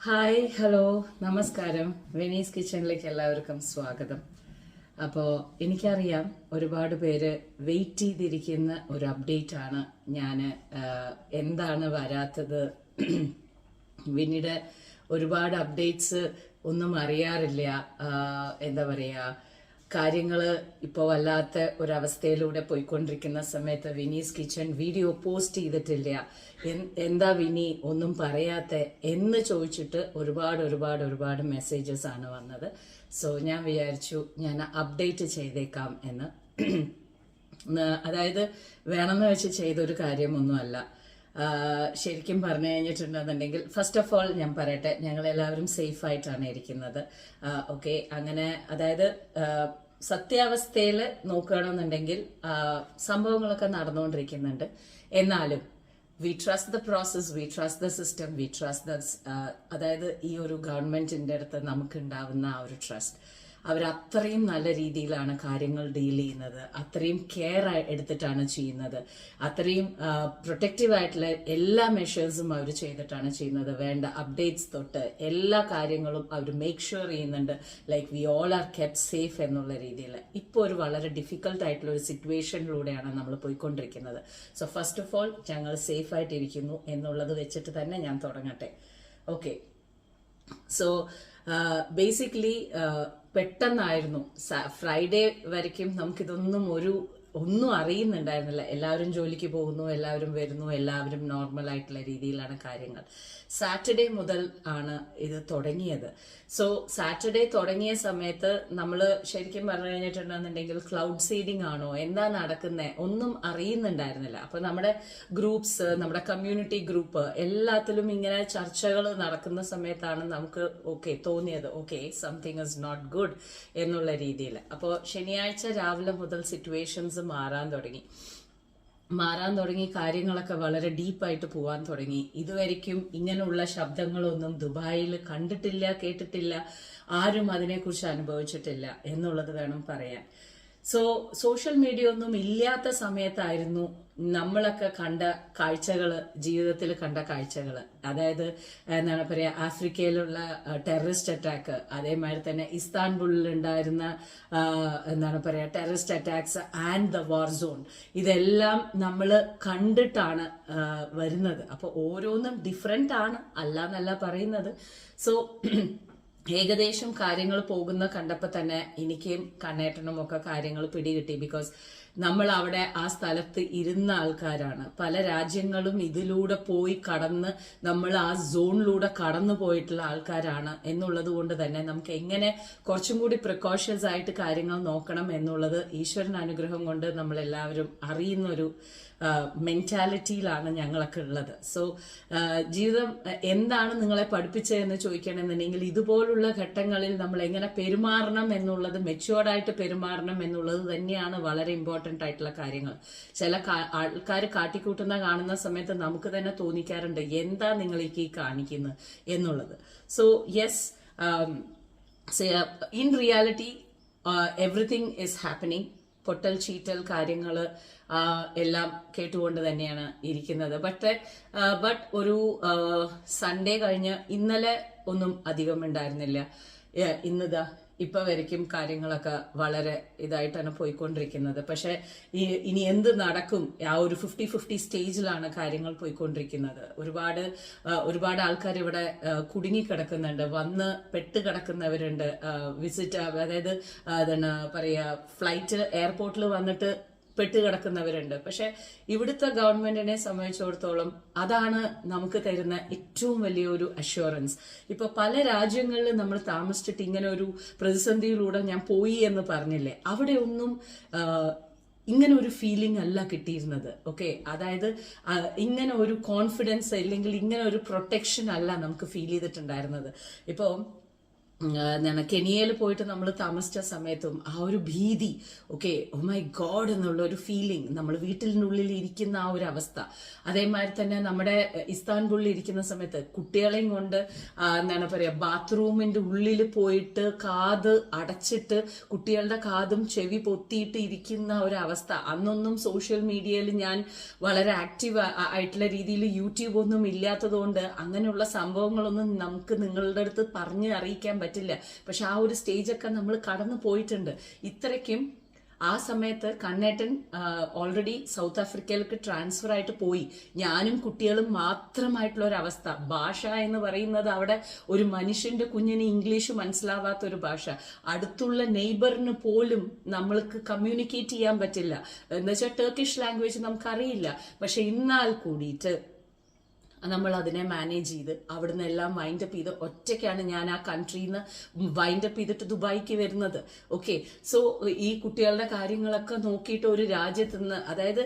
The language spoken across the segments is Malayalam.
ഹായ് ഹലോ നമസ്കാരം. വെനീസ് കിച്ചണിലേക്ക് എല്ലാവർക്കും സ്വാഗതം. അപ്പോൾ എനിക്കറിയാം ഒരുപാട് പേര് വെയിറ്റ് ചെയ്തിരിക്കുന്ന ഒരു അപ്ഡേറ്റ് ആണ് ഞാൻ. എന്താണ് വരാത്തത്? പിന്നീട് ഒരുപാട് അപ്ഡേറ്റ്സ് ഒന്നും അറിയാറില്ല. എന്താ പറയുക, കാര്യങ്ങൾ ഇപ്പോൾ വല്ലാത്ത ഒരവസ്ഥയിലൂടെ പോയിക്കൊണ്ടിരിക്കുന്ന സമയത്ത് വിനീസ് കിച്ചൺ വീഡിയോ പോസ്റ്റ് ചെയ്തിട്ടില്ല. എന്താ വിനി ഒന്നും പറയാത്ത എന്ന് ചോദിച്ചിട്ട് ഒരുപാട് മെസ്സേജസ് ആണ് വന്നത്. സോ ഞാൻ വിചാരിച്ചു ഞാൻ അപ്ഡേറ്റ് ചെയ്തേക്കാം എന്ന്. അതായത് വേണമെന്ന് വെച്ച് ചെയ്തൊരു കാര്യമൊന്നുമല്ല. ശരിക്കും പറഞ്ഞു കഴിഞ്ഞിട്ടുണ്ടെന്നുണ്ടെങ്കിൽ ഫസ്റ്റ് ഓഫ് ഓൾ ഞാൻ പറയട്ടെ, ഞങ്ങൾ എല്ലാവരും സേഫ് ആയിട്ടാണ് ഇരിക്കുന്നത്. ഓക്കെ, അങ്ങനെ അതായത് സത്യാവസ്ഥയിൽ നോക്കുകയാണെന്നുണ്ടെങ്കിൽ സംഭവങ്ങളൊക്കെ നടന്നുകൊണ്ടിരിക്കുന്നുണ്ട്. എന്നാലും V trust the process, V trust the system, V trust the അതായത് ഈ ഒരു ഗവൺമെന്റിന്റെ അടുത്ത് നമുക്ക് ഉണ്ടാവുന്ന ആ ഒരു ട്രസ്റ്റ്. അവർ അത്രയും നല്ല രീതിയിലാണ് കാര്യങ്ങൾ ഡീൽ ചെയ്യുന്നത്, അത്രയും കെയർ എടുത്തിട്ടാണ് ചെയ്യുന്നത്, അത്രയും പ്രൊട്ടക്റ്റീവ് ആയിട്ടുള്ള എല്ലാ മെഷേഴ്സും അവർ ചെയ്തിട്ടാണ് ചെയ്യുന്നത്. വേണ്ട അപ്ഡേറ്റ്സ് തൊട്ട് എല്ലാ കാര്യങ്ങളും അവർ മേക്ക് ഷുവർ ചെയ്യുന്നുണ്ട്. Like we all R kept safe എന്നുള്ള രീതിയിൽ. ഇപ്പോൾ ഒരു വളരെ ഡിഫിക്കൽട്ട് ആയിട്ടുള്ള ഒരു സിറ്റുവേഷനിലൂടെയാണ് നമ്മൾ പോയിക്കൊണ്ടിരിക്കുന്നത്. സോ ഫസ്റ്റ് ഓഫ് ഓൾ ഞങ്ങൾ സേഫ് ആയിട്ടിരിക്കുന്നു എന്നുള്ളത് വെച്ചിട്ട് തന്നെ ഞാൻ തുടങ്ങട്ടെ. ഓക്കെ, സോ ബേസിക്കലി പെട്ടെന്നായിരുന്നു. ഫ്രൈഡേ വരയ്ക്കും നമുക്കിതൊന്നും ഒന്നും അറിയുന്നുണ്ടായിരുന്നില്ല. എല്ലാവരും ജോലിക്ക് പോകുന്നു, എല്ലാവരും വരുന്നു, എല്ലാവരും നോർമൽ ആയിട്ടുള്ള രീതിയിലാണ് കാര്യങ്ങൾ. സാറ്റർഡേ മുതൽ ആണ് ഇത് തുടങ്ങിയത്. സോ സാറ്റർഡേ തുടങ്ങിയ സമയത്ത് നമ്മൾ ശരിക്കും പറഞ്ഞു കഴിഞ്ഞിട്ടുണ്ടെന്നുണ്ടെങ്കിൽ ക്ലൗഡ് സീഡിംഗ് ആണോ എന്താ നടക്കുന്നത് ഒന്നും അറിയുന്നുണ്ടായിരുന്നില്ല. അപ്പൊ നമ്മുടെ ഗ്രൂപ്പ്സ്, നമ്മുടെ കമ്മ്യൂണിറ്റി ഗ്രൂപ്പ് എല്ലാത്തിലും ഇങ്ങനെ ചർച്ചകൾ നടക്കുന്ന സമയത്താണ് നമുക്ക് തോന്നിയത് സംതിങ് ഇസ് നോട്ട് ഗുഡ് എന്നുള്ള രീതിയിൽ. അപ്പോൾ ശനിയാഴ്ച രാവിലെ മുതൽ സിറ്റുവേഷൻസ് മാറാൻ തുടങ്ങി, കാര്യങ്ങളൊക്കെ വളരെ ഡീപ്പായിട്ട് പോവാൻ തുടങ്ങി. ഇതുവരെയ്ക്കും ഇങ്ങനെയുള്ള ശബ്ദങ്ങളൊന്നും ദുബായിൽ കണ്ടിട്ടില്ല, കേട്ടിട്ടില്ല, ആരും അതിനെക്കുറിച്ച് അനുഭവിച്ചിട്ടില്ല എന്നുള്ളത് വേണം പറയാൻ. സോ സോഷ്യൽ മീഡിയ ഒന്നും ഇല്ലാത്ത സമയത്തായിരുന്നു നമ്മളൊക്കെ കണ്ട കാഴ്ചകള്, ജീവിതത്തിൽ കണ്ട കാഴ്ചകള്. അതായത് എന്താണ് പറയാ, ആഫ്രിക്കയിലുള്ള ടെററിസ്റ്റ് അറ്റാക്ക്, അതേമാതിരി തന്നെ ഇസ്താൻബുളിൽ ഉണ്ടായിരുന്ന എന്താണ് പറയാ terrorist attacks and the war zone, ഇതെല്ലാം നമ്മൾ കണ്ടിട്ടാണ് വരുന്നത്. അപ്പൊ ഓരോന്നും ഡിഫറെന്റ് ആണ്, അല്ലാന്നല്ല പറയുന്നത്. സോ ഏകദേശം കാര്യങ്ങൾ പോകുന്ന കണ്ടപ്പോൾ തന്നെ എനിക്കും കണ്ണേട്ടനും ഒക്കെ കാര്യങ്ങൾ പിടികിട്ടി. ബിക്കോസ് നമ്മൾ അവിടെ ആ സ്ഥലത്ത് ഇരുന്ന ആൾക്കാരാണ്. പല രാജ്യങ്ങളും ഇതിലൂടെ പോയി കടന്ന് നമ്മൾ ആ സോണിലൂടെ കടന്നു പോയിട്ടുള്ള ആൾക്കാരാണ് എന്നുള്ളത് കൊണ്ട് തന്നെ നമുക്ക് എങ്ങനെ കുറച്ചും കൂടി പ്രിക്കോഷൻസ് ആയിട്ട് കാര്യങ്ങൾ നോക്കണം എന്നുള്ളത് ഈശ്വരൻ അനുഗ്രഹം കൊണ്ട് നമ്മൾ എല്ലാവരും അറിയുന്ന ഒരു മെന്റാലിറ്റിയിലാണ് ഞങ്ങളൊക്കെ ഉള്ളത്. സോ ജീവിതം എന്താണ് നിങ്ങളെ പഠിപ്പിച്ചതെന്ന് ചോദിക്കണമെന്നുണ്ടെങ്കിൽ ഇതുപോലുള്ള ഘട്ടങ്ങളിൽ നമ്മൾ എങ്ങനെ പെരുമാറണം എന്നുള്ളത്, മെച്യൂർഡായിട്ട് പെരുമാറണം എന്നുള്ളത് തന്നെയാണ് വളരെ ഇമ്പോർട്ടന്റ് ആയിട്ടുള്ള കാര്യങ്ങൾ. ചില ആൾക്കാർ കാട്ടിക്കൂട്ടുന്ന കാണുന്ന സമയത്ത് നമുക്ക് തന്നെ തോന്നിക്കാറുണ്ട് എന്താ നിങ്ങളേക്ക് കാണിക്കുന്നത് എന്നുള്ളത്. So yes, in reality everything is happening. പൊട്ടൽ ചീറ്റൽ കാര്യങ്ങൾ എല്ലാം കേട്ടുകൊണ്ട് തന്നെയാണ് ഇരിക്കുന്നത്. ബട്ട് ഒരു സൺഡേ കഴിഞ്ഞ് ഇന്നലെ ഒന്നും അധികം ഉണ്ടായിരുന്നില്ല. ഇന്നിതാ ഇപ്പൊ വരയ്ക്കും കാര്യങ്ങളൊക്കെ വളരെ ഇതായിട്ടാണ് പോയിക്കൊണ്ടിരിക്കുന്നത്. പക്ഷെ ഇനി എന്ത് നടക്കും, ആ ഒരു 50-50 സ്റ്റേജിലാണ് കാര്യങ്ങൾ പോയിക്കൊണ്ടിരിക്കുന്നത്. ഒരുപാട് ആൾക്കാർ ഇവിടെ കുടുങ്ങിക്കിടക്കുന്നുണ്ട്, വന്ന് പെട്ട് കിടക്കുന്നവരുണ്ട്. വിസിറ്റ്, അതായത് എന്താണ് പറയാ, ഫ്ലൈറ്റ് എയർപോർട്ടിൽ വന്നിട്ട് പെട്ടുകിടക്കുന്നവരുണ്ട്. പക്ഷെ ഇവിടുത്തെ ഗവൺമെന്റിനെ സംബന്ധിച്ചിടത്തോളം അതാണ് നമുക്ക് തരുന്ന ഏറ്റവും വലിയൊരു അഷ്വറൻസ്. ഇപ്പൊ പല രാജ്യങ്ങളിൽ നമ്മൾ താമസിച്ചിട്ട് ഇങ്ങനെ ഒരു പ്രതിസന്ധിയിലൂടെ ഞാൻ പോയി എന്ന് പറഞ്ഞില്ലേ, അവിടെ ഒന്നും ഇങ്ങനെ ഒരു ഫീലിംഗ് അല്ല കിട്ടിയിരുന്നത്. ഓക്കെ, അതായത് ഇങ്ങനെ ഒരു കോൺഫിഡൻസ് അല്ലെങ്കിൽ ഇങ്ങനെ ഒരു പ്രൊട്ടക്ഷൻ അല്ല നമുക്ക് ഫീൽ ചെയ്തിട്ടുണ്ടായിരുന്നത്. ഇപ്പോ എന്താണ് കെനിയയിൽ പോയിട്ട് നമ്മൾ താമസിച്ച സമയത്തും ആ ഒരു ഭീതി, ഓക്കെ, ഓ മൈ ഗോഡ് എന്നുള്ള ഒരു ഫീലിംഗ്, നമ്മൾ വീട്ടിനുള്ളിൽ ഇരിക്കുന്ന ആ ഒരു അവസ്ഥ. അതേമാതിരി തന്നെ നമ്മുടെ ഇസ്താൻബുളിൽ ഇരിക്കുന്ന സമയത്ത് കുട്ടികളെയും കൊണ്ട് എന്താണ് പറയുക, ബാത്റൂമിന്റെ ഉള്ളിൽ പോയിട്ട് കാത് അടച്ചിട്ട് കുട്ടികളുടെ കാതും ചെവി പൊത്തിയിട്ട് ഇരിക്കുന്ന ഒരു അവസ്ഥ. അന്നൊന്നും സോഷ്യൽ മീഡിയയിൽ ഞാൻ വളരെ ആക്റ്റീവ് ആയിട്ടുള്ള രീതിയിൽ യൂട്യൂബ് ഒന്നും ഇല്ലാത്തതുകൊണ്ട് അങ്ങനെയുള്ള സംഭവങ്ങളൊന്നും നമുക്ക് നിങ്ങളുടെ അടുത്ത് പറഞ്ഞ് അറിയിക്കാൻ പറ്റില്ല. പക്ഷെ ആ ഒരു സ്റ്റേജൊക്കെ നമ്മൾ കടന്നു പോയിട്ടുണ്ട്. ഇത്രയ്ക്കും ആ സമയത്ത് കണ്ണേട്ടൻ ഓൾറെഡി സൗത്ത് ആഫ്രിക്കയിലേക്ക് ട്രാൻസ്ഫർ ആയിട്ട് പോയി. ഞാനും കുട്ടികളും മാത്രമായിട്ടുള്ള ഒരു അവസ്ഥ. ഭാഷ എന്ന് പറയുന്നത് അവിടെ ഒരു മനുഷ്യന്റെ കുഞ്ഞിന് ഇംഗ്ലീഷ് മനസ്സിലാവാത്ത ഒരു ഭാഷ. അടുത്തുള്ള നെയ്ബറിന് പോലും നമ്മൾക്ക് കമ്മ്യൂണിക്കേറ്റ് ചെയ്യാൻ പറ്റില്ല. എന്ന് വെച്ചാൽ ടർക്കിഷ് ലാംഗ്വേജ് നമുക്കറിയില്ല. പക്ഷെ എന്നാൽ കൂടിയിട്ട് നമ്മൾ അതിനെ മാനേജ് ചെയ്ത് അവിടുന്ന് എല്ലാം വൈൻഡപ്പ് ചെയ്ത് ഒറ്റയ്ക്കാണ് ഞാൻ ആ കൺട്രിയിൽ നിന്ന് വൈൻഡപ്പ് ചെയ്തിട്ട് ദുബായിക്ക് വരുന്നത്. ഓക്കെ, സോ ഈ കുട്ടികളുടെ കാര്യങ്ങളൊക്കെ നോക്കിയിട്ട് ഒരു രാജ്യത്ത് നിന്ന്, അതായത്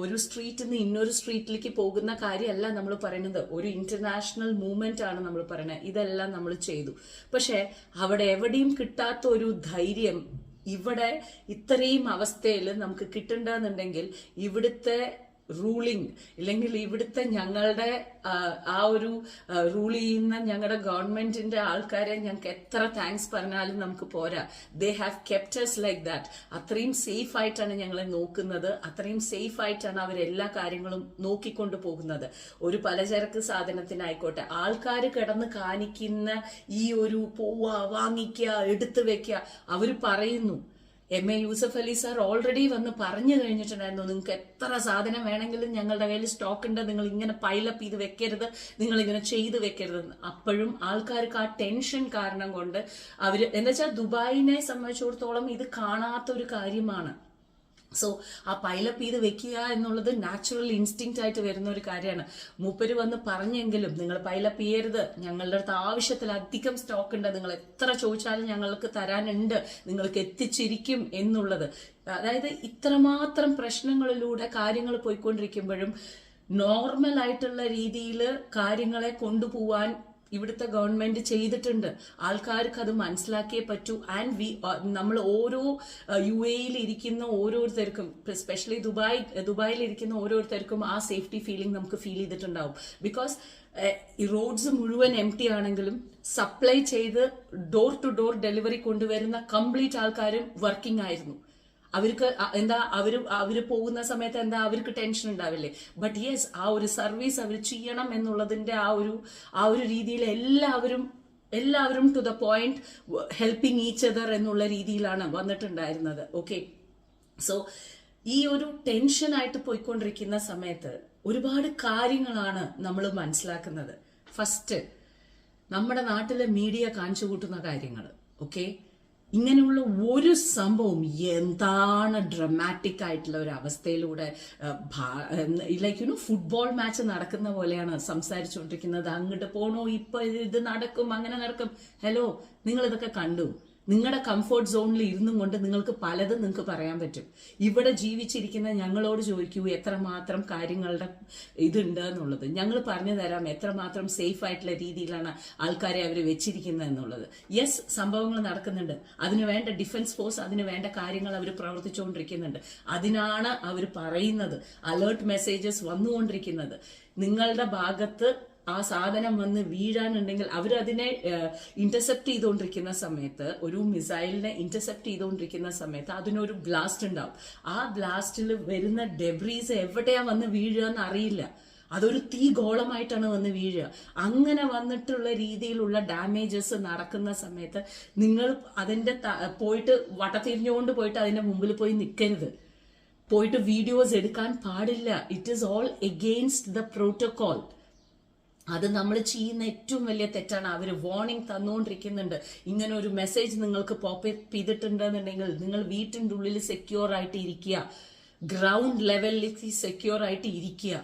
ഒരു സ്ട്രീറ്റിൽ നിന്ന് ഇന്നൊരു സ്ട്രീറ്റിലേക്ക് പോകുന്ന കാര്യമല്ല നമ്മൾ പറയുന്നത്, ഒരു ഇന്റർനാഷണൽ മൂവ്മെന്റ് ആണ് നമ്മൾ പറയുന്നത്. ഇതെല്ലാം നമ്മൾ ചെയ്തു. പക്ഷെ അവിടെ എവിടെയും കിട്ടാത്ത ഒരു ധൈര്യം ഇവിടെ ഇത്രയും അവസ്ഥയിൽ നമുക്ക് കിട്ടണ്ടെന്നുണ്ടെങ്കിൽ ഇവിടുത്തെ റൂളിംഗ്, ഇല്ലെങ്കിൽ ഇവിടുത്തെ ഞങ്ങളുടെ ആ ഒരു റൂൾ ചെയ്യുന്ന ഞങ്ങളുടെ ഗവൺമെന്റിന്റെ ആൾക്കാരെ ഞങ്ങൾക്ക് എത്ര താങ്ക്സ് പറഞ്ഞാലും നമുക്ക് പോരാ. They have kept us like that. അത്രയും സേഫ് ആയിട്ടാണ് ഞങ്ങളെ നോക്കുന്നത്. അത്രയും സേഫ് ആയിട്ടാണ് അവരെല്ലാ കാര്യങ്ങളും നോക്കിക്കൊണ്ടു പോകുന്നത്. ഒരു പലചരക്ക് സാധനത്തിനായിക്കോട്ടെ, ആൾക്കാർ കിടന്ന് കാണിക്കുന്ന ഈ ഒരു പോവുക, വാങ്ങിക്കുക, എടുത്തു വെക്കുക, അവർ പറയുന്നു. M A Yusuf Ali sir already വന്ന് പറഞ്ഞു കഴിഞ്ഞിട്ടുണ്ടായിരുന്നു, നിങ്ങൾക്ക് എത്ര സാധനം വേണമെങ്കിലും ഞങ്ങളുടെ കയ്യിൽ സ്റ്റോക്ക് ഉണ്ട്, നിങ്ങൾ ഇങ്ങനെ പൈലപ്പ് ചെയ്ത് വെക്കരുത്, നിങ്ങൾ ഇങ്ങനെ ചെയ്ത് വെക്കരുതെന്ന്. അപ്പോഴും ആൾക്കാർക്ക് ആ ടെൻഷൻ കാരണം കൊണ്ട് അവര്, എന്താ വെച്ചാൽ ദുബായിനെ സംബന്ധിച്ചിടത്തോളം ഇത് കാണാത്തൊരു കാര്യമാണ്. സോ ആ പൈലപ്പ് ചെയ്ത് വെക്കുക എന്നുള്ളത് നാച്ചുറൽ ഇൻസ്റ്റിങ്ക്റ്റ് ആയിട്ട് വരുന്ന ഒരു കാര്യമാണ്. മൂപ്പര് വന്ന് പറഞ്ഞെങ്കിലും നിങ്ങൾ പൈലപ്പ് ചെയ്യരുത്, ഞങ്ങളുടെ അടുത്ത് ആവശ്യത്തിലധികം സ്റ്റോക്ക് ഉണ്ട്, നിങ്ങൾ എത്ര ചോദിച്ചാലും ഞങ്ങൾക്ക് തരാനുണ്ട്, നിങ്ങൾക്ക് എത്തിച്ചിരിക്കും എന്നുള്ളത്. അതായത് ഇത്രമാത്രം പ്രശ്നങ്ങളിലൂടെ കാര്യങ്ങൾ പോയിക്കൊണ്ടിരിക്കുമ്പോഴും നോർമൽ ആയിട്ടുള്ള രീതിയിൽ കാര്യങ്ങളെ കൊണ്ടുപോവാൻ ഇവിടുത്തെ ഗവൺമെന്റ് ചെയ്തിട്ടുണ്ട്. ആൾക്കാർക്ക് അത് മനസ്സിലാക്കിയേ പറ്റൂ. ആൻഡ് നമ്മൾ ഓരോ UAE ഇരിക്കുന്ന ഓരോരുത്തർക്കും, സ്പെഷ്യലി ദുബായിൽ ഇരിക്കുന്ന ഓരോരുത്തർക്കും ആ സേഫ്റ്റി ഫീലിംഗ് നമുക്ക് ഫീൽ ചെയ്തിട്ടുണ്ടാവും. ബിക്കോസ് ഈ റോഡ്സ് മുഴുവൻ എംപ്റ്റി ആണെങ്കിലും സപ്ലൈ ചെയ്ത് ഡോർ ടു ഡോർ ഡെലിവറി കൊണ്ടുവരുന്ന കംപ്ലീറ്റ് ആൾക്കാരും വർക്കിംഗ് ആയിരുന്നു. അവർക്ക് എന്താ, അവര് പോകുന്ന സമയത്ത് എന്താ അവർക്ക് ടെൻഷൻ ഉണ്ടാവില്ലേ? ബട്ട് യെസ്, ആ ഒരു സർവീസ് അവർ ചെയ്യണം എന്നുള്ളതിന്റെ ആ ഒരു രീതിയിൽ എല്ലാവരും to the point helping each other എന്നുള്ള രീതിയിലാണ് വന്നിട്ടുണ്ടായിരുന്നത്. ഓക്കെ, സോ ഈ ഒരു ടെൻഷനായിട്ട് പോയിക്കൊണ്ടിരിക്കുന്ന സമയത്ത് ഒരുപാട് കാര്യങ്ങളാണ് നമ്മൾ മനസ്സിലാക്കുന്നത്. ഫസ്റ്റ്, നമ്മുടെ നാട്ടിലെ മീഡിയ കാണിച്ചു കൂട്ടുന്ന കാര്യങ്ങൾ. ഓക്കെ, ഇങ്ങനെയുള്ള ഒരു സംഭവം എന്താണ് ഡ്രമാറ്റിക് ആയിട്ടുള്ള ഒരു അവസ്ഥയിലൂടെ ലൈക്ക് ഫുട്ബോൾ മാച്ച് നടക്കുന്ന പോലെയാണ് സംസാരിച്ചുകൊണ്ടിരിക്കുന്നത്. അങ്ങോട്ട് പോണോ, ഇപ്പൊ ഇത് നടക്കും, അങ്ങനെ നടക്കും. ഹലോ, നിങ്ങൾ ഇതൊക്കെ കണ്ടു? നിങ്ങളുടെ കംഫോർട്ട് സോണിൽ ഇരുന്നും കൊണ്ട് നിങ്ങൾക്ക് പലതും നിങ്ങൾക്ക് പറയാൻ പറ്റും. ഇവിടെ ജീവിച്ചിരിക്കുന്ന ഞങ്ങളോട് ചോദിക്കൂ എത്രമാത്രം കാര്യങ്ങളുടെ ഇതുണ്ട് എന്നുള്ളത്. ഞങ്ങൾ പറഞ്ഞു തരാം എത്രമാത്രം സേഫ് ആയിട്ടുള്ള രീതിയിലാണ് ആൾക്കാരെ അവർ വെച്ചിരിക്കുന്നത് എന്നുള്ളത്. യെസ്, സംഭവങ്ങൾ നടക്കുന്നുണ്ട്. അതിന് വേണ്ട ഡിഫൻസ് ഫോഴ്സ്, അതിന് വേണ്ട കാര്യങ്ങൾ അവർ പ്രവർത്തിച്ചുകൊണ്ടിരിക്കുന്നുണ്ട്. അതിനാണ് അവർ പറയുന്നത്, അലേർട്ട് മെസ്സേജസ് വന്നുകൊണ്ടിരിക്കുന്നത്. നിങ്ങളുടെ ഭാഗത്ത് ആ സാധനം വന്ന് വീഴാനുണ്ടെങ്കിൽ അവരതിനെ ഇന്റർസെപ്റ്റ് ചെയ്തുകൊണ്ടിരിക്കുന്ന സമയത്ത്, ഒരു മിസൈലിനെ ഇന്റർസെപ്റ്റ് ചെയ്തുകൊണ്ടിരിക്കുന്ന സമയത്ത് അതിനൊരു ബ്ലാസ്റ്റ് ഉണ്ടാവും. ആ ബ്ലാസ്റ്റിൽ വരുന്ന ഡെബ്രീസ് എവിടെയാ വന്ന് വീഴുക എന്ന് അറിയില്ല. അതൊരു തീ ഗോളമായിട്ടാണ് വന്ന് വീഴുക. അങ്ങനെ വന്നിട്ടുള്ള രീതിയിലുള്ള ഡാമേജസ് നടക്കുന്ന സമയത്ത് നിങ്ങൾ അതിന്റെ പോയിട്ട് വട്ടത്തിരിഞ്ഞുകൊണ്ട് പോയിട്ട് അതിന്റെ മുമ്പിൽ പോയി നിൽക്കരുത്. പോയിട്ട് വീഡിയോസ് എടുക്കാൻ പാടില്ല. It is all against the protocol. അത് നമ്മൾ ചെയ്യുന്ന ഏറ്റവും വലിയ തെറ്റാണ്. അവർ വാർണിംഗ് തന്നുകൊണ്ടിരിക്കുന്നുണ്ട്. ഇങ്ങനെ ഒരു മെസ്സേജ് നിങ്ങൾക്ക് പോപ്പ് ചെയ്തിട്ടുണ്ടെന്നുണ്ടെങ്കിൽ നിങ്ങൾ വീട്ടിൻ്റെ ഉള്ളിൽ സെക്യൂർ ആയിട്ട് ഇരിക്കുക, ഗ്രൗണ്ട് ലെവലിലേക്ക് സെക്യൂർ ആയിട്ട് ഇരിക്കുക.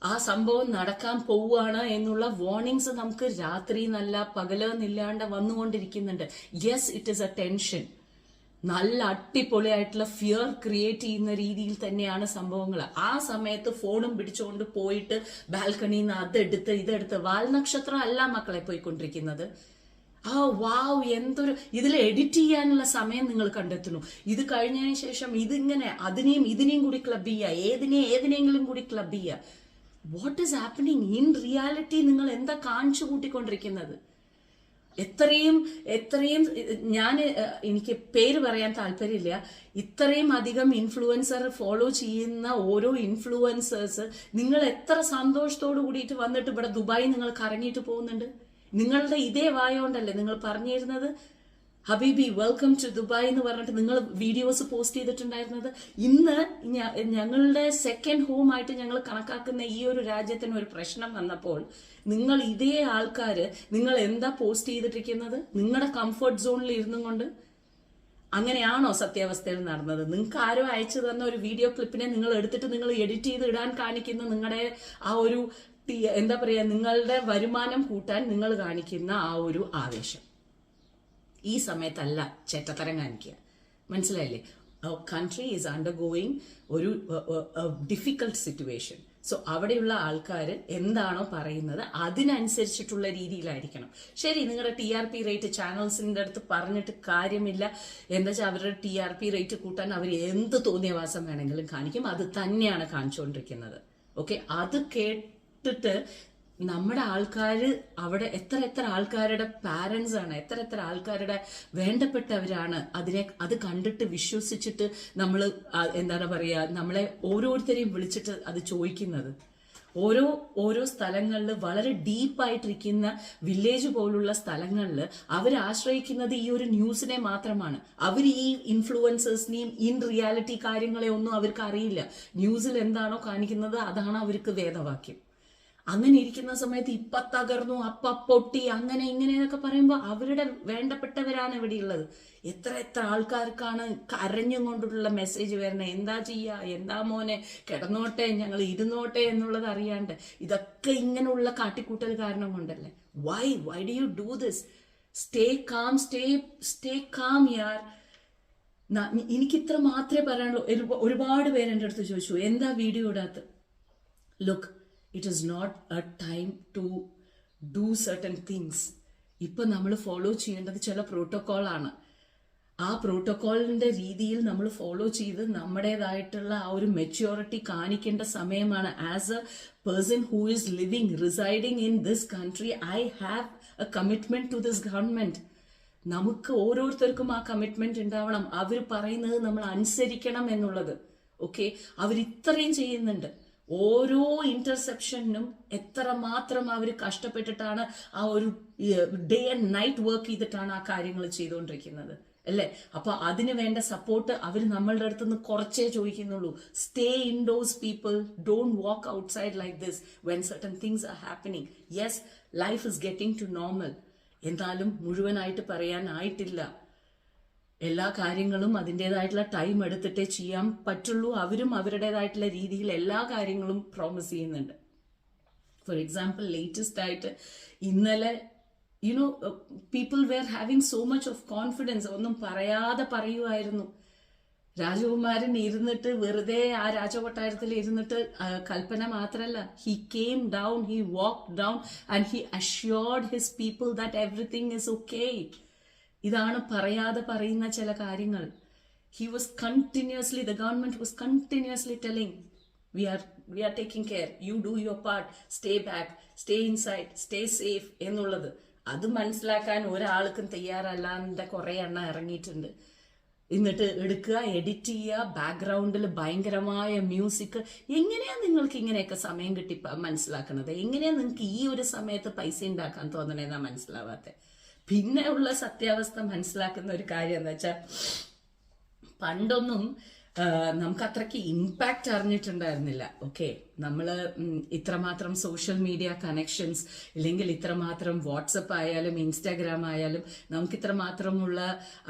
ആ സംഭവം നടക്കാൻ പോവുകയാണ് എന്നുള്ള വാർണിംഗ്സ് നമുക്ക് രാത്രി നല്ല പകലെന്നില്ലാണ്ട് വന്നുകൊണ്ടിരിക്കുന്നുണ്ട്. Yes, it is a tension. നല്ല അടിപൊളിയായിട്ടുള്ള ഫിയർ ക്രിയേറ്റ് ചെയ്യുന്ന രീതിയിൽ തന്നെയാണ് സംഭവങ്ങൾ. ആ സമയത്ത് ഫോണും പിടിച്ചുകൊണ്ട് പോയിട്ട് ബാൽക്കണിയിൽ നിന്ന് അതെടുത്ത് ഇതെടുത്ത്, വാൽനക്ഷത്രം അല്ല മക്കളെ പോയിക്കൊണ്ടിരിക്കുന്നത്. വാവ്, എന്തൊരു, ഇതിൽ എഡിറ്റ് ചെയ്യാനുള്ള സമയം നിങ്ങൾ കണ്ടെത്തുന്നു. ഇത് കഴിഞ്ഞതിന് ശേഷം ഇതിങ്ങനെ ഇതിനെയും കൂടി ക്ലബ് ചെയ്യുക, ഏതിനെങ്കിലും കൂടി ക്ലബ് ചെയ്യുക. What is happening in reality? നിങ്ങൾ എന്താ കാണിച്ചു കൂട്ടിക്കൊണ്ടിരിക്കുന്നത്? എത്രയും എനിക്ക് പേര് പറയാൻ താല്പര്യമില്ല, ഇത്രയും അധികം ഇൻഫ്ലുവൻസർ ഫോളോ ചെയ്യുന്ന ഓരോ ഇൻഫ്ലുവൻസേഴ്സ്, നിങ്ങൾ എത്ര സന്തോഷത്തോടു കൂടിയിട്ട് വന്നിട്ട് ഇവിടെ ദുബായി നിങ്ങൾ കറങ്ങിയിട്ട് പോകുന്നുണ്ട്. നിങ്ങളുടെ ഇതേ വായോണ്ടല്ലേ നിങ്ങൾ പറഞ്ഞിരുന്നത് ഹബീബി വെൽക്കം ടു ദുബായ് എന്ന് പറഞ്ഞിട്ട് നിങ്ങൾ വീഡിയോസ് പോസ്റ്റ് ചെയ്തിട്ടുണ്ടായിരുന്നത്. ഇന്ന് ഞങ്ങളുടെ സെക്കൻഡ് ഹോം ആയിട്ട് ഞങ്ങൾ കണക്കാക്കുന്ന ഈ ഒരു രാജ്യത്തിന് ഒരു പ്രശ്നം വന്നപ്പോൾ നിങ്ങൾ ഇതേ ആൾക്കാര് നിങ്ങൾ എന്താ പോസ്റ്റ് ചെയ്തിട്ടിരിക്കുന്നത്? നിങ്ങളുടെ കംഫർട്ട് സോണിൽ ഇരുന്നും കൊണ്ട്. അങ്ങനെയാണോ സത്യാവസ്ഥയിൽ നടന്നത്? നിങ്ങൾക്ക് ആരോ അയച്ചു തന്ന ഒരു വീഡിയോ ക്ലിപ്പിനെ നിങ്ങൾ എടുത്തിട്ട് നിങ്ങൾ എഡിറ്റ് ചെയ്ത് ഇടാൻ കാണിക്കുന്ന നിങ്ങളുടെ ആ ഒരു എന്താ പറയാ, നിങ്ങളുടെ വരുമാനം കൂട്ടാൻ നിങ്ങൾ കാണിക്കുന്ന ആ ഒരു ആവേശം ഈ സമയത്തല്ല ചേട്ടത്തരം കാണിക്കുക. മനസ്സിലായില്ലേ? കൺട്രി ഈസ് അണ്ടർഗോയിങ് ഒരു ഡിഫിക്കൽട്ട് സിറ്റുവേഷൻ. സോ അവിടെയുള്ള ആൾക്കാർ എന്താണോ പറയുന്നത് അതിനനുസരിച്ചിട്ടുള്ള രീതിയിലായിരിക്കണം. ശരി, നിങ്ങളുടെ TRP റേറ്റ് ചാനൽസിന്റെ അടുത്ത് പറഞ്ഞിട്ട് കാര്യമില്ല. എന്താ വെച്ചാൽ അവരുടെ TRP റേറ്റ് കൂട്ടാൻ അവർ എന്ത് തോന്നിയവാസം വേണമെങ്കിലും കാണിക്കും. അത് തന്നെയാണ് കാണിച്ചുകൊണ്ടിരിക്കുന്നത്. ഓക്കെ, അത് കേട്ടിട്ട് നമ്മുടെ ആൾക്കാർ അവിടെ എത്ര ആൾക്കാരുടെ പാരൻസ് ആണ്, എത്ര ആൾക്കാരുടെ വേണ്ടപ്പെട്ടവരാണ് അത് കണ്ടിട്ട് വിശ്വസിച്ചിട്ട് നമ്മൾ എന്താണ് പറയുക, നമ്മളെ ഓരോരുത്തരെയും വിളിച്ചിട്ട് അത് ചോദിക്കുന്നത്. ഓരോ സ്ഥലങ്ങളിൽ വളരെ ഡീപ്പായിട്ടിരിക്കുന്ന വില്ലേജ് പോലുള്ള സ്ഥലങ്ങളിൽ അവർ ആശ്രയിക്കുന്നത് ഈ ഒരു ന്യൂസിനെ മാത്രമാണ്. അവർ ഈ ഇൻഫ്ലുവൻസേഴ്സിനെയും ഇൻ റിയാലിറ്റി കാര്യങ്ങളെ ഒന്നും അവർക്ക് അറിയില്ല. ന്യൂസിൽ എന്താണോ കാണിക്കുന്നത് അതാണ് അവർക്ക് വേദവാക്യം. അങ്ങനെ ഇരിക്കുന്ന സമയത്ത് ഇപ്പ തകർന്നു, അപ്പ പൊട്ടി, അങ്ങനെ ഇങ്ങനെയൊക്കെ പറയുമ്പോൾ അവരുടെ വേണ്ടപ്പെട്ടവരാണ് ഇവിടെയുള്ളത്. എത്ര ആൾക്കാർക്കാണ് കരഞ്ഞും കൊണ്ടുള്ള മെസ്സേജ് വരണേ, എന്താ ചെയ്യാ, എന്താ മോനെ കിടന്നോട്ടെ, ഞങ്ങൾ ഇരുന്നോട്ടെ എന്നുള്ളത് അറിയാണ്ട്. ഇതൊക്കെ ഇങ്ങനെയുള്ള കാട്ടിക്കൂട്ടൽ കാരണം കൊണ്ടല്ലേ. Why do you do this? Stay calm യാർ. എനിക്കിത്ര മാത്രമേ പറയാനുള്ളൂ. ഒരുപാട് പേര് എൻ്റെ അടുത്ത് ചോദിച്ചു എന്താ വീഡിയോ ഇടാത്ത. Look, it is not a time to do certain things. ഇപ്പൊ നമ്മൾ ഫോളോ ചെയ്യേണ്ടത് ചില പ്രോട്ടോകോളാണ്. ആ പ്രോട്ടോകോളിന്റെ രീതിയിൽ നമ്മൾ ഫോളോ ചെയ്ത് നമ്മുടേതായിട്ടുള്ള ആ ഒരു മെച്യൂരിറ്റി കാണിക്കേണ്ട സമയമാണ്. As a person who is living residing in this country, I have a commitment to this government. നമുക്ക് ഓരോരുത്തർക്കും ആ കമ്മിറ്റ്മെന്റ് ഉണ്ടാവണം. അവർ പറയുന്നത് നമ്മൾ അനുസരിക്കണം എന്നുള്ളത്. ഓക്കെ, അവർ ഇത്രയും ചെയ്യുന്നുണ്ട്. ഓരോ ഇന്റർസെപ്ഷനും എത്രമാത്രം അവർ കഷ്ടപ്പെട്ടിട്ടാണ് ആ ഒരു ഡേ ആൻഡ് നൈറ്റ് വർക്ക് ചെയ്തിട്ടാണ് ആ കാര്യങ്ങൾ ചെയ്തുകൊണ്ടിരിക്കുന്നത് അല്ലേ. അപ്പൊ അതിന് വേണ്ട സപ്പോർട്ട് അവർ നമ്മളുടെ അടുത്ത് നിന്ന് കുറച്ചേ ചോദിക്കുന്നുള്ളൂ. Stay indoors people, don't walk outside like this when certain things are happening. Yes, life is getting to normal. എന്നാലും മുഴുവനായിട്ട് പറയാനായിട്ടില്ല. എല്ലാ കാര്യങ്ങളും അതിൻ്റെതായിട്ടുള്ള ടൈം എടുത്തിട്ടേ ചെയ്യാൻ പറ്റുള്ളൂ. അവരും അവരുടേതായിട്ടുള്ള രീതിയിൽ എല്ലാ കാര്യങ്ങളും പ്രോമിസ് ചെയ്യുന്നുണ്ട്. ഫോർ എക്സാമ്പിൾ, ലേറ്റസ്റ്റ് ആയിട്ട് ഇന്നലെ people were having so much of confidence. ഒന്നും പറയാതെ പറയുമായിരുന്നു. രാജകുമാരൻ ഇരുന്നിട്ട് വെറുതെ ആ രാജകൊട്ടാരത്തിൽ ഇരുന്നിട്ട് കൽപ്പന മാത്രമല്ല, he came down, he walk down and he assured his people that everything is okay. ഇതാണ് പറയാതെ പറയുന്ന ചില കാര്യങ്ങൾ. He was continuously, the government was continuously telling, we are taking care, you do your part, stay back, stay inside, stay safe എന്നുള്ളത്. അത് മനസ്സിലാക്കാൻ ഒരാൾക്കും തയ്യാറല്ലാതെ കുറെ എണ്ണം ഇറങ്ങിയിട്ടുണ്ട്. എന്നിട്ട് എടുക്കുക, എഡിറ്റ് ചെയ്യുക, ബാക്ക്ഗ്രൗണ്ടിൽ ഭയങ്കരമായ മ്യൂസിക്. എങ്ങനെയാ നിങ്ങൾക്ക് ഇങ്ങനെയൊക്കെ സമയം കിട്ടി മനസ്സിലാക്കുന്നത്? എങ്ങനെയാ നിങ്ങൾക്ക് ഈ ഒരു സമയത്ത് പൈസ ഉണ്ടാക്കാൻ തോന്നണേന്നാ മനസ്സിലാവാത്തെ. പിന്നെ ഉള്ള സത്യാവസ്ഥ മനസ്സിലാക്കുന്ന ഒരു കാര്യം എന്താ വെച്ചാൽ, പണ്ടൊന്നും നമുക്ക് അത്രയ്ക്ക് ഇമ്പാക്റ്റ് അറിഞ്ഞിട്ടുണ്ടായിരുന്നില്ല. ഓക്കെ, നമ്മൾ ഇത്രമാത്രം സോഷ്യൽ മീഡിയ കണക്ഷൻസ്, ഇല്ലെങ്കിൽ ഇത്രമാത്രം വാട്സപ്പ് ആയാലും ഇൻസ്റ്റാഗ്രാം ആയാലും നമുക്ക് ഇത്രമാത്രമുള്ള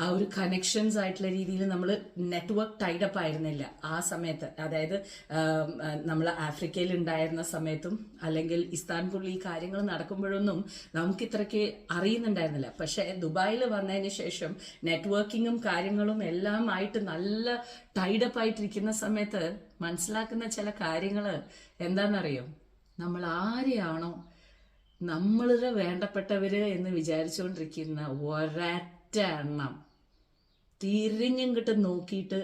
ആ ഒരു കണക്ഷൻസ് ആയിട്ടുള്ള രീതിയിൽ നമ്മൾ നെറ്റ്വർക്ക് ടൈഡപ്പ് ആയിരുന്നില്ല ആ സമയത്ത്. അതായത് നമ്മൾ ആഫ്രിക്കയിൽ ഉണ്ടായിരുന്ന സമയത്തും അല്ലെങ്കിൽ ഇസ്താൻബുൾ ഈ കാര്യങ്ങൾ നടക്കുമ്പോഴൊന്നും നമുക്ക് ഇത്രയ്ക്ക് അറിയുന്നുണ്ടായിരുന്നില്ല. പക്ഷെ ദുബായിൽ വന്നതിന് ശേഷം നെറ്റ്വർക്കിങ്ങും കാര്യങ്ങളും എല്ലാം ആയിട്ട് നല്ല ടൈഡപ്പ് ആയിട്ടിരിക്കുന്ന സമയത്ത് മനസ്സിലാക്കുന്ന ചില കാര്യങ്ങൾ എന്താണെന്നറിയോ? നമ്മൾ ആരെയാണോ നമ്മളുടെ വേണ്ടപ്പെട്ടവര് എന്ന് വിചാരിച്ചുകൊണ്ടിരിക്കുന്ന ഒരൊറ്റ എണ്ണം തിരിഞ്ഞിങ്ങിട്ട് നോക്കിയിട്ട്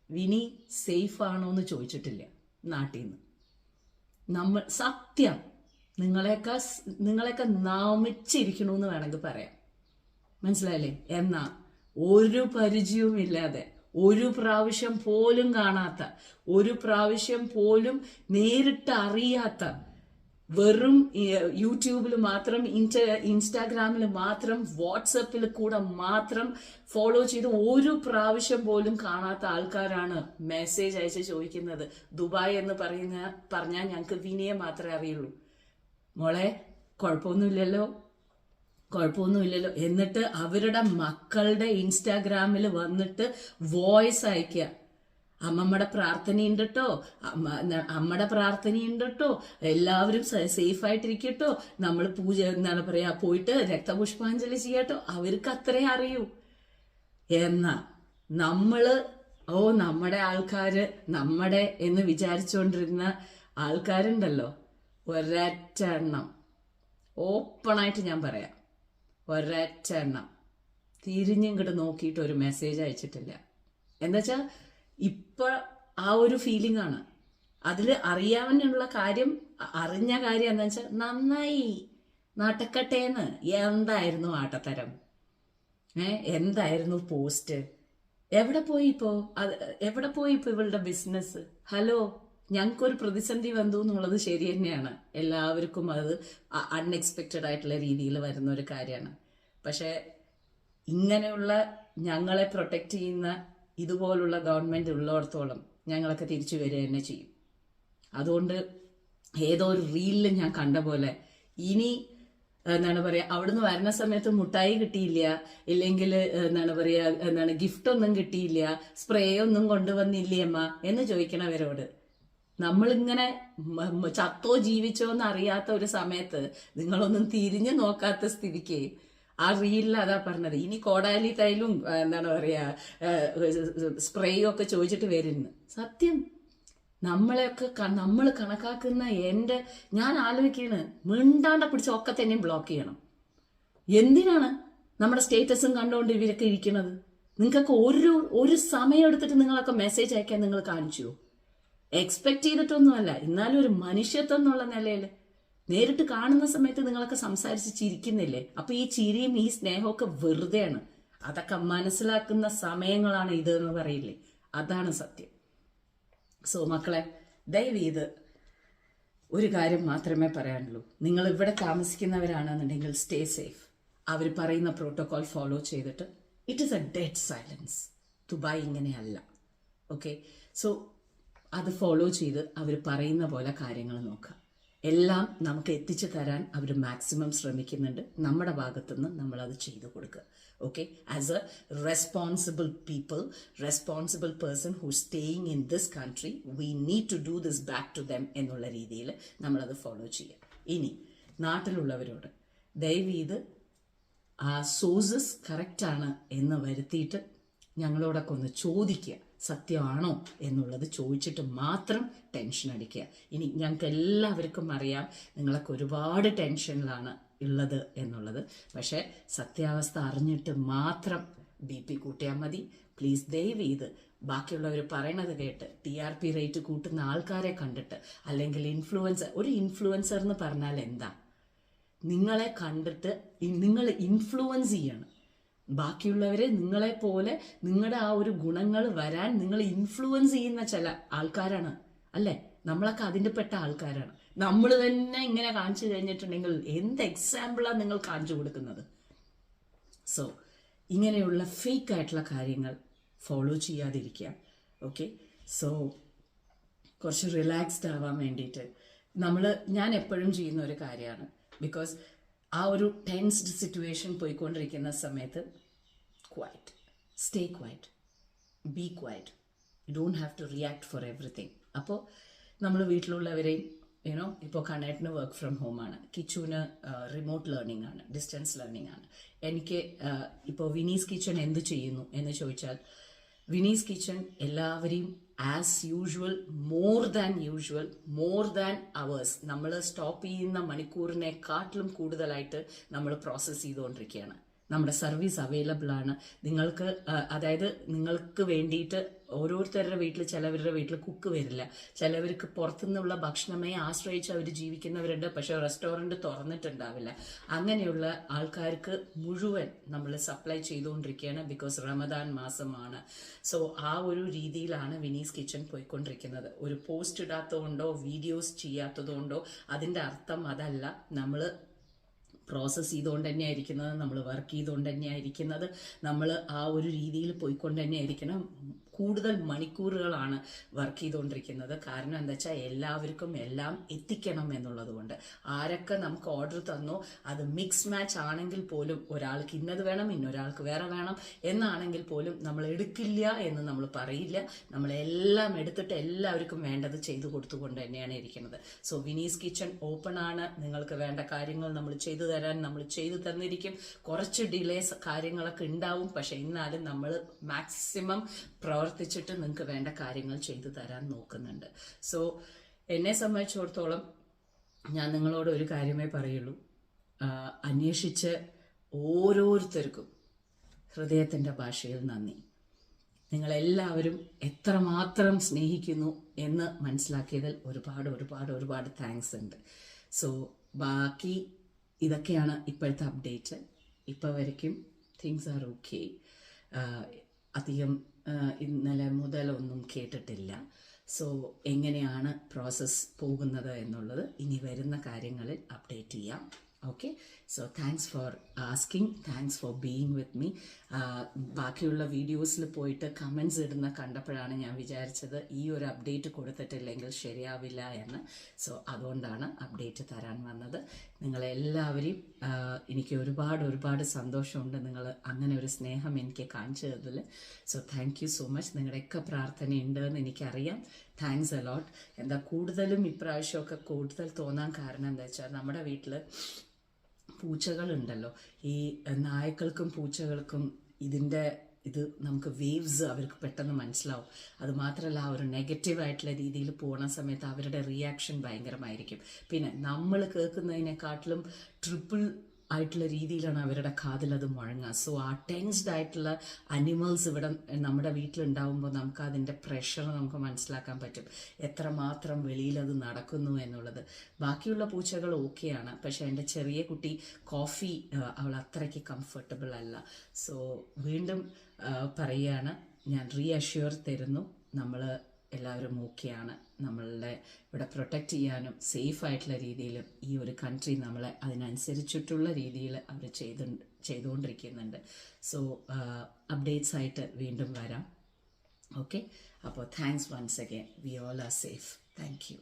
വിനി സേഫ് ആണോ എന്ന് ചോദിച്ചിട്ടില്ല നാട്ടിൽ നിന്ന്. നമ്മൾ സത്യം നിങ്ങളെയൊക്കെ നാമിച്ചിരിക്കണമെന്ന് വേണമെങ്കിൽ പറയാം. മനസ്സിലായില്ലേ? എന്നാ ഒരു പരിചയവും ഇല്ലാതെ, ഒരു പ്രാവശ്യം പോലും കാണാത്ത, ഒരു പ്രാവശ്യം പോലും നേരിട്ട് അറിയാത്ത, വെറും യൂട്യൂബിൽ മാത്രം, ഇൻസ്റ്റാഗ്രാമിൽ മാത്രം, വാട്സപ്പിൽ കൂടെ മാത്രം ഫോളോ ചെയ്ത് ഒരു പ്രാവശ്യം പോലും കാണാത്ത ആൾക്കാരാണ് മെസ്സേജ് അയച്ച് ചോദിക്കുന്നത്. ദുബായ് എന്ന് പറഞ്ഞാൽ ഞങ്ങൾക്ക് വിനിയെ മാത്രമേ അറിയുള്ളൂ. മോളെ കുഴപ്പമൊന്നുമില്ലല്ലോ. എന്നിട്ട് അവരുടെ മക്കളുടെ ഇൻസ്റ്റാഗ്രാമിൽ വന്നിട്ട് വോയിസ് അയക്കുക. അമ്മമ്മയുടെ പ്രാർത്ഥനയുണ്ട് കേട്ടോ, അമ്മയുടെ പ്രാർത്ഥനയുണ്ട് കേട്ടോ, എല്ലാവരും സേഫ് ആയിട്ടിരിക്കട്ടോ, നമ്മൾ പൂജ എന്താണ് പറയാ പോയിട്ട് രക്തപുഷ്പാഞ്ജലി ചെയ്യാട്ടോ. അവർക്ക് അത്രേ അറിയൂ. എന്നാ നമ്മുടെ ആൾക്കാര് നമ്മുടെ എന്ന് വിചാരിച്ചുകൊണ്ടിരുന്ന ആൾക്കാരുണ്ടല്ലോ, ഒരൊറ്റ എണ്ണം, ഓപ്പണായിട്ട് ഞാൻ പറയാം, ഒരൊറ്റ എണ്ണം തിരിഞ്ഞിങ്ങോട്ട് നോക്കിയിട്ട് ഒരു മെസ്സേജ് അയച്ചിട്ടില്ല. എന്താ ഇപ്പൊ ആ ഒരു ഫീലിംഗ് ആണ്. അതിൽ അറിയാനുള്ള കാര്യം, അറിഞ്ഞ കാര്യം എന്താ വെച്ചാൽ നന്നായി നടക്കട്ടേന്ന്. എന്തായിരുന്നു ആട്ടത്തരം? എന്തായിരുന്നു പോസ്റ്റ്? എവിടെ പോയി ഇപ്പോ ഇവളുടെ ബിസിനസ്? ഹലോ, ഞങ്ങൾക്കൊരു പ്രതിസന്ധി വന്നു എന്നുള്ളത് ശരി തന്നെയാണ്. എല്ലാവർക്കും അത് അൺഎക്സ്പെക്റ്റഡ് ആയിട്ടുള്ള രീതിയിൽ വരുന്ന ഒരു കാര്യമാണ്. പക്ഷെ ഇങ്ങനെയുള്ള ഞങ്ങളെ പ്രൊട്ടക്റ്റ് ചെയ്യുന്ന ഇതുപോലുള്ള ഗവൺമെന്റ് ഉള്ളിടത്തോളം ഞങ്ങളൊക്കെ തിരിച്ചു വരിക തന്നെ ചെയ്യും. അതുകൊണ്ട് ഏതോ ഒരു റീലിൽ ഞാൻ കണ്ട പോലെ ഇനി എന്താണ് പറയാ, അവിടുന്ന് വരുന്ന സമയത്ത് മുട്ടായി കിട്ടിയില്ല, ഇല്ലെങ്കിൽ ഗിഫ്റ്റ് ഒന്നും കിട്ടിയില്ല, സ്പ്രേ ഒന്നും കൊണ്ടുവന്നില്ലേ അമ്മ എന്ന് ചോദിക്കണവരോട് നമ്മളിങ്ങനെ ചത്തോ ജീവിച്ചോ എന്ന് അറിയാത്ത ഒരു സമയത്ത് നിങ്ങളൊന്നും തിരിഞ്ഞു നോക്കാത്ത സ്ഥിതിക്ക് ആ റീലിൽ അതാ പറഞ്ഞത്. ഇനി കോടാലി തൈലും സ്പ്രേയും ഒക്കെ ചോദിച്ചിട്ട് വരുന്നു. സത്യം നമ്മൾ കണക്കാക്കുന്ന ഞാൻ ആലോചിക്കാണ്, മിണ്ടാണ്ട പിടിച്ച ഒക്കെ തന്നെയും ബ്ലോക്ക് ചെയ്യണം. എന്തിനാണ് നമ്മുടെ സ്റ്റേറ്റസും കണ്ടുകൊണ്ട് ഇവരൊക്കെ ഇരിക്കുന്നത്? നിങ്ങൾക്കൊക്കെ ഒരു സമയം എടുത്തിട്ട് നിങ്ങളൊക്കെ മെസ്സേജ് അയക്കാൻ നിങ്ങൾ കാണിച്ചു. എക്സ്പെക്ട് ചെയ്തിട്ടൊന്നുമല്ല, എന്നാലും ഒരു മനുഷ്യത്വം എന്നുള്ള നിലയിൽ നേരിട്ട് കാണുന്ന സമയത്ത് നിങ്ങളൊക്കെ സംസാരിച്ച് ചിരിക്കുന്നില്ലേ? അപ്പൊ ഈ ചിരിയും ഈ സ്നേഹമൊക്കെ വെറുതെയാണ്. അതൊക്കെ മനസ്സിലാക്കുന്ന സമയങ്ങളാണ് ഇത് എന്ന് പറയില്ലേ? അതാണ് സത്യം. സോ മക്കളെ, ദയവീത് ഒരു കാര്യം മാത്രമേ പറയാനുള്ളൂ. നിങ്ങൾ ഇവിടെ താമസിക്കുന്നവരാണെന്നുണ്ടെങ്കിൽ സ്റ്റേ സേഫ്. അവർ പറയുന്ന പ്രോട്ടോകോൾ ഫോളോ ചെയ്തിട്ട് it is a dead silence. Dubai ഇങ്ങനെയല്ല. ഓക്കെ, സോ അത് ഫോളോ ചെയ്ത് അവർ പറയുന്ന പോലെ കാര്യങ്ങൾ നോക്കുക. എല്ലാം നമുക്ക് എത്തിച്ചു തരാൻ അവർ മാക്സിമം ശ്രമിക്കുന്നുണ്ട്. നമ്മുടെ ഭാഗത്തുനിന്ന് നമ്മളത് ചെയ്തു കൊടുക്കുക. Okay, as a responsible people, responsible person who staying in this country, we need to do this back to them എന്നുള്ള രീതിയിൽ നമ്മളത് ഫോളോ ചെയ്യുക. ഇനി നാട്ടിലുള്ളവരോട് ദയവീത് ആ സോഴ്സസ് കറക്റ്റാണ് എന്ന് വരുത്തിയിട്ട് ഞങ്ങളോടൊക്കെ ഒന്ന് ചോദിക്കുക. സത്യമാണോ എന്നുള്ളത് ചോദിച്ചിട്ട് മാത്രം ടെൻഷൻ അടിക്കുക. ഇനി ഞങ്ങൾക്ക് എല്ലാവർക്കും അറിയാം നിങ്ങളൊക്കെ ഒരുപാട് ടെൻഷനിലാണ് ഉള്ളത് എന്നുള്ളത്. പക്ഷേ സത്യാവസ്ഥ അറിഞ്ഞിട്ട് മാത്രം BP കൂട്ടിയാൽ മതി. പ്ലീസ് ദയവ് ചെയ്ത് ബാക്കിയുള്ളവർ പറയണത് കേട്ട് TRP റേറ്റ് കൂട്ടുന്ന ആൾക്കാരെ കണ്ടിട്ട്, അല്ലെങ്കിൽ ഒരു ഇൻഫ്ലുവൻസർ എന്ന് പറഞ്ഞാൽ എന്താ? നിങ്ങളെ കണ്ടിട്ട് നിങ്ങൾ ഇൻഫ്ലുവൻസ് ചെയ്യണം ബാക്കിയുള്ളവരെ. നിങ്ങളെ പോലെ നിങ്ങളുടെ ആ ഒരു ഗുണങ്ങൾ വരാൻ നിങ്ങൾ ഇൻഫ്ലുവൻസ് ചെയ്യുന്ന ചില ആൾക്കാരാണ് അല്ലേ? നമ്മളൊക്കെ അതിൻ്റെ പെട്ട ആൾക്കാരാണ്. നമ്മൾ തന്നെ ഇങ്ങനെ കാണിച്ചു കഴിഞ്ഞിട്ടുണ്ടെങ്കിൽ എന്ത് എക്സാമ്പിളാണ് നിങ്ങൾ കാണിച്ചു കൊടുക്കുന്നത്? സോ ഇങ്ങനെയുള്ള ഫേക്ക് ആയിട്ടുള്ള കാര്യങ്ങൾ ഫോളോ ചെയ്യാതിരിക്കുക. ഓക്കെ, സോ കുറച്ച് റിലാക്സ്ഡ് ആവാൻ വേണ്ടിയിട്ട് ഞാൻ എപ്പോഴും ചെയ്യുന്ന ഒരു കാര്യമാണ്. ബിക്കോസ് ആ ഒരു ടെൻസ്ഡ് സിറ്റുവേഷൻ പോയിക്കൊണ്ടിരിക്കുന്ന സമയത്ത് quiet, stay quiet, be quiet, you don't have to react for everything. അപ്പോൾ നമ്മൾ വീട്ടിലുള്ളവരെയും ഇപ്പോൾ കണ്ണേട്ടിന് വർക്ക് ഫ്രം ഹോം ആണ്, കിച്ചുവിന് റിമോട്ട് ലേണിംഗ് ആണ്, ഡിസ്റ്റൻസ് ലേണിംഗ് ആണ്. എനിക്ക് ഇപ്പോൾ വിനീസ് കിച്ചൺ എന്ത് ചെയ്യുന്നു എന്ന് ചോദിച്ചാൽ, വിനീസ് കിച്ചൺ എല്ലാവരെയും as usual, more than hours, നമ്മൾ സ്റ്റോപ്പ് ചെയ്യുന്ന മണിക്കൂറിനെക്കാട്ടിലും കൂടുതലായിട്ട് നമ്മൾ പ്രോസസ്സ് ചെയ്തുകൊണ്ടിരിക്കുകയാണ്. നമ്മുടെ സർവീസ് അവൈലബിൾ ആണ് നിങ്ങൾക്ക്. അതായത് നിങ്ങൾക്ക് വേണ്ടിയിട്ട് ഓരോരുത്തരുടെ വീട്ടിൽ, ചിലവരുടെ വീട്ടിൽ കുക്ക് വരില്ല, ചിലവർക്ക് പുറത്തുനിന്നുള്ള ഭക്ഷണമേ ആശ്രയിച്ച് അവർ ജീവിക്കുന്നവരുണ്ട്, പക്ഷെ റെസ്റ്റോറൻറ്റ് തുറന്നിട്ടുണ്ടാവില്ല. അങ്ങനെയുള്ള ആൾക്കാർക്ക് മുഴുവൻ നമ്മൾ സപ്ലൈ ചെയ്തുകൊണ്ടിരിക്കുകയാണ്. ബിക്കോസ് റമദാൻ മാസമാണ്. സോ ആ ഒരു രീതിയിലാണ് വിനീസ് കിച്ചൺ പോയിക്കൊണ്ടിരിക്കുന്നത്. ഒരു പോസ്റ്റ് ഇടാത്തതുകൊണ്ടോ വീഡിയോസ് ചെയ്യാത്തതുകൊണ്ടോ അതിൻ്റെ അർത്ഥം അതല്ല. നമ്മൾ പ്രോസസ്സ് ചെയ്തുകൊണ്ട് തന്നെയായിരിക്കുന്നത്, നമ്മൾ വർക്ക് ചെയ്തുകൊണ്ട് തന്നെയായിരിക്കുന്നത്, നമ്മൾ ആ ഒരു രീതിയിൽ പോയിക്കൊണ്ട് തന്നെയായിരിക്കണം. കൂടുതൽ മണിക്കൂറുകളാണ് വർക്ക് ചെയ്തുകൊണ്ടിരിക്കുന്നത്. കാരണം എന്താ വെച്ചാൽ എല്ലാവർക്കും എല്ലാം എത്തിക്കണം എന്നുള്ളത് കൊണ്ട്. ആരൊക്കെ നമുക്ക് ഓർഡർ തന്നോ അത് മിക്സ് മാച്ച് ആണെങ്കിൽ പോലും, ഒരാൾക്ക് ഇന്നത് വേണം ഇന്നൊരാൾക്ക് വേറെ വേണം എന്നാണെങ്കിൽ പോലും നമ്മൾ എടുക്കില്ല എന്ന് നമ്മൾ പറയില്ല. നമ്മളെല്ലാം എടുത്തിട്ട് എല്ലാവർക്കും വേണ്ടത് ചെയ്തു കൊടുത്തുകൊണ്ട് തന്നെയാണ് ഇരിക്കുന്നത്. സോ വിനീസ് കിച്ചൺ ഓപ്പൺ ആണ്. നിങ്ങൾക്ക് വേണ്ട കാര്യങ്ങൾ നമ്മൾ ചെയ്തു തരാൻ നമ്മൾ ചെയ്തു തന്നിരിക്കും. കുറച്ച് ഡിലേസ് കാര്യങ്ങളൊക്കെ ഉണ്ടാവും, പക്ഷെ എന്നാലും നമ്മൾ മാക്സിമം പ്രവർത്തിച്ചിട്ട് നിങ്ങൾക്ക് വേണ്ട കാര്യങ്ങൾ ചെയ്തു തരാൻ നോക്കുന്നുണ്ട്. സോ എന്നെ സംബന്ധിച്ചിടത്തോളം ഞാൻ നിങ്ങളോട് ഒരു കാര്യമേ പറയുള്ളൂ. അന്വേഷിച്ച് ഓരോരുത്തർക്കും ഹൃദയത്തിൻ്റെ ഭാഷയിൽ നന്ദി. നിങ്ങളെല്ലാവരും എത്രമാത്രം സ്നേഹിക്കുന്നു എന്ന് മനസ്സിലാക്കിയതിൽ ഒരുപാട് താങ്ക്സ് ഉണ്ട്. സോ ബാക്കി ഇതൊക്കെയാണ് ഇപ്പോഴത്തെ അപ്ഡേറ്റ്. ഇപ്പോൾ വരയ്ക്കും തിങ്സ് ആർ ഓക്കെ. അധികം ഇന്നലെ മുതലൊന്നും കേട്ടിട്ടില്ല. സോ എങ്ങനെയാണ് പ്രോസസ്സ് പോകുന്നത് എന്നുള്ളത് ഇനി വരുന്ന കാര്യങ്ങളിൽ അപ്ഡേറ്റ് ചെയ്യാം. Okay, so thanks for asking, thanks for being with me. ബാക്കിയുള്ള വീഡിയോസിൽ പോയിട്ട് കമൻസ് ഇടുന്ന കണ്ടപ്പോഴാണ് ഞാൻ വിചാരിച്ചത് ഈ ഒരു അപ്ഡേറ്റ് കൊടുത്തിട്ടില്ലെങ്കിൽ ശരിയാവില്ല എന്ന്. സോ അതുകൊണ്ടാണ് അപ്ഡേറ്റ് തരാൻ വന്നത്. നിങ്ങളെല്ലാവരെയും എനിക്ക് ഒരുപാട് സന്തോഷമുണ്ട് നിങ്ങൾ അങ്ങനെ ഒരു സ്നേഹം എനിക്ക് കാണിച്ചു തന്നതിൽ. So thank you so much. നിങ്ങളുടെയൊക്കെ പ്രാർത്ഥനയുണ്ട് എന്ന് എനിക്കറിയാം. Thanks a lot. എന്താ കൂടുതലും ഇപ്രാവശ്യമൊക്കെ കൂടുതൽ തോന്നാൻ കാരണം എന്താ വെച്ചാൽ നമ്മുടെ വീട്ടിൽ പൂച്ചകളുണ്ടല്ലോ. ഈ നായ്ക്കൾക്കും പൂച്ചകൾക്കും ഇത് നമുക്ക് വേവ്സ് അവർക്ക് പെട്ടെന്ന് മനസ്സിലാവും. അതുമാത്രമല്ല ആ ഒരു നെഗറ്റീവായിട്ടുള്ള രീതിയിൽ പോകുന്ന സമയത്ത് അവരുടെ റിയാക്ഷൻ ഭയങ്കരമായിരിക്കും. പിന്നെ നമ്മൾ കേൾക്കുന്നതിനെക്കാട്ടിലും ട്രിപ്പിൾ ആയിട്ടുള്ള രീതിയിലാണ് അവരുടെ കാതിൽ അത് മുഴങ്ങുക. സോ ആ ടെൻസ്ഡ് ആയിട്ടുള്ള അനിമൽസ് ഇവിടെ നമ്മുടെ വീട്ടിലുണ്ടാവുമ്പോൾ നമുക്ക് അതിൻ്റെ പ്രഷർ നമുക്ക് മനസ്സിലാക്കാൻ പറ്റും, എത്രമാത്രം വെളിയിൽ അത് നടക്കുന്നു എന്നുള്ളത്. ബാക്കിയുള്ള പൂച്ചകൾ ഓക്കെയാണ്, പക്ഷെ എൻ്റെ ചെറിയ കുട്ടി കോഫി അവൾ അത്രയ്ക്ക് കംഫർട്ടബിൾ അല്ല. സോ വീണ്ടും പറയുകയാണ്, ഞാൻ റീഅഷ്യൂർ തരുന്നു, നമ്മൾ എല്ലാവരും ഓക്കെയാണ്. നമ്മളുടെ ഇവിടെ പ്രൊട്ടക്റ്റ് ചെയ്യാനും സേഫ് ആയിട്ടുള്ള രീതിയിലും ഈ ഒരു കൺട്രി നമ്മളെ അതിനനുസരിച്ചിട്ടുള്ള രീതിയിൽ അവർ ചെയ്തുകൊണ്ടിരിക്കുന്നുണ്ട്. സോ അപ്ഡേറ്റ്സ് ആയിട്ട് വീണ്ടും വരാം. ഓക്കെ, അപ്പോൾ thanks once again. We all are safe. Thank U.